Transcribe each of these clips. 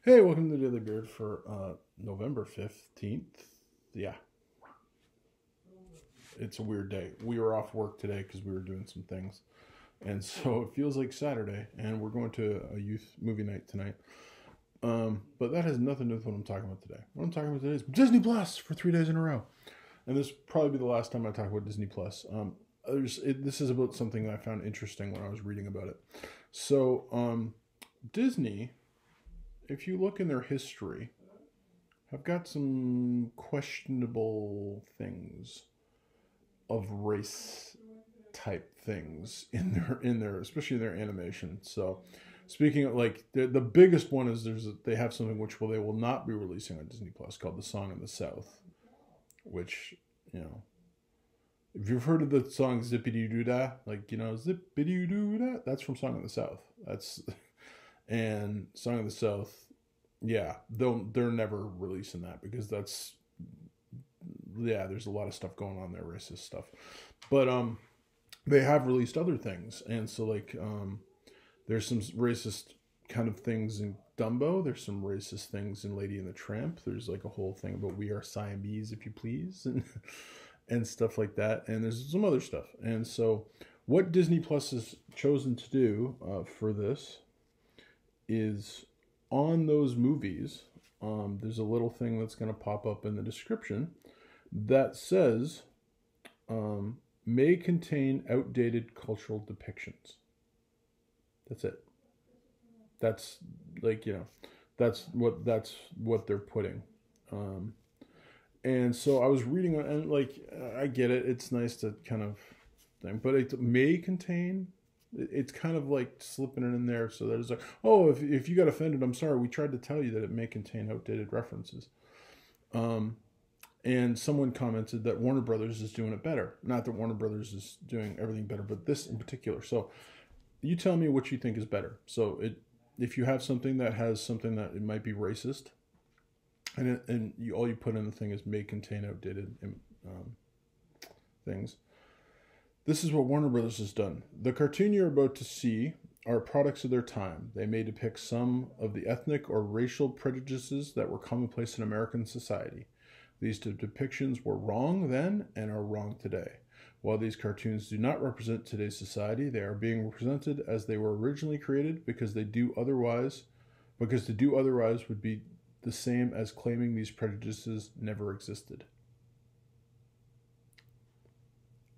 Hey, welcome to the Daily Beard for November 15th. Yeah, it's a weird day. We were off work today because we were doing some things. And so it feels like Saturday, and we're going to a youth movie night tonight. But that has nothing to do with what I'm talking about today. What I'm talking about today is Disney Plus for 3 days in a row. And this will probably be the last time I talk about Disney Plus. This is about something that I found interesting when I was reading about it. So, Disney, if you look in their history, have got some questionable things of race type things in their especially in their animation. So speaking of like the biggest one is they have something which they will not be releasing on Disney Plus called The Song of the South, which, you know, if you've heard of the song Zippity Doo Dah, like, you know, Zippity Doo Dah, that's from Song of the South. That's and Song of the South, yeah, they're never releasing that because that's, yeah, there's a lot of stuff going on there, racist stuff. But they have released other things, and so like there's some racist kind of things in Dumbo. There's some racist things in Lady and the Tramp. There's like a whole thing about we are Siamese, if you please, and stuff like that. And there's some other stuff. And so what Disney Plus has chosen to do for this is on those movies. There's a little thing that's going to pop up in the description that says may contain outdated cultural depictions. That's it. That's like, you know, that's what they're putting. And so I was reading, and like, I get it. It's nice to kind of thing, but it may contain. It's kind of like slipping it in there so that it's like, oh, if you got offended, I'm sorry. We tried to tell you that it may contain outdated references. And someone commented that Warner Brothers is doing it better. Not that Warner Brothers is doing everything better, but this in particular. So you tell me what you think is better. So if you have something that has something that it might be racist, and all you put in the thing is may contain outdated things. This is what Warner Brothers has done. The cartoon you're about to see are products of their time. They may depict some of the ethnic or racial prejudices that were commonplace in American society. These depictions were wrong then and are wrong today. While these cartoons do not represent today's society, they are being represented as they were originally created because to do otherwise would be the same as claiming these prejudices never existed.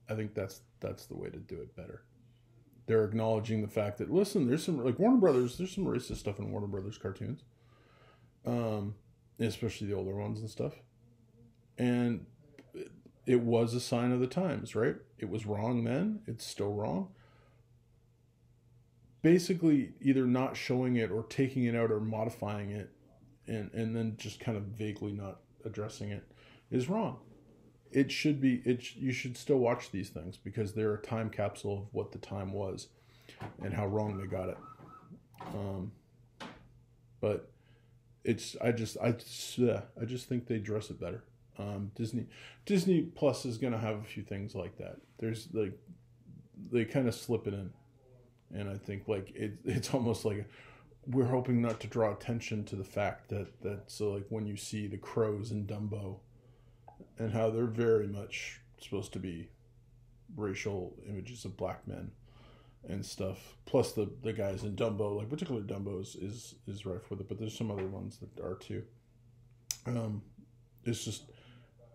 I think that's the way to do it better. They're acknowledging the fact that, listen, there's some, like Warner Brothers, there's some racist stuff in Warner Brothers cartoons, especially the older ones and stuff. And it was a sign of the times, right? It was wrong then. It's still wrong. Basically, either not showing it or taking it out or modifying it, and then just kind of vaguely not addressing it is wrong. It should be. You should still watch these things because they're a time capsule of what the time was and how wrong they got it. But I just think they dress it better. Disney Plus is gonna have a few things like that. There's like they kind of slip it in, and I think like it's almost like we're hoping not to draw attention to the fact that so like when you see the crows in Dumbo, and how they're very much supposed to be racial images of black men and stuff. Plus the guys in Dumbo, like particularly Dumbo is rife with it, but there's some other ones that are too.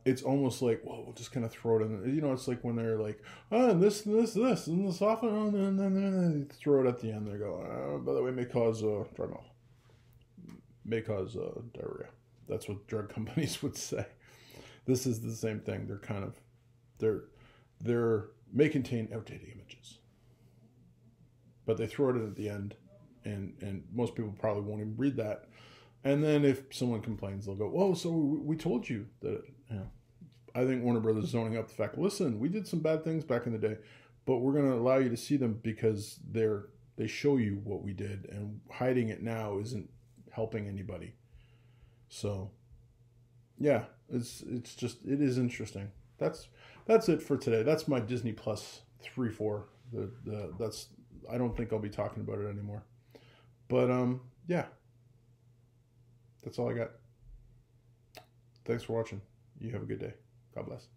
It's almost like, well, we'll just kind of throw it in. You know, it's like when they're like, oh, and this, and this, this, and this often, and then they throw it at the end. They go, oh, by the way, may cause dry mouth, may cause diarrhea. That's what drug companies would say. This is the same thing. They're kind of, they're may contain outdated images, but they throw it in at the end, and most people probably won't even read that. And then if someone complains, they'll go, "Whoa, so we told you that." I think Warner Brothers is zoning up the fact. Listen, we did some bad things back in the day, but we're going to allow you to see them because they show you what we did, and hiding it now isn't helping anybody. So, yeah, it is interesting. That's it for today. That's my Disney Plus 3-4. I don't think I'll be talking about it anymore. But yeah. That's all I got. Thanks for watching. You have a good day. God bless.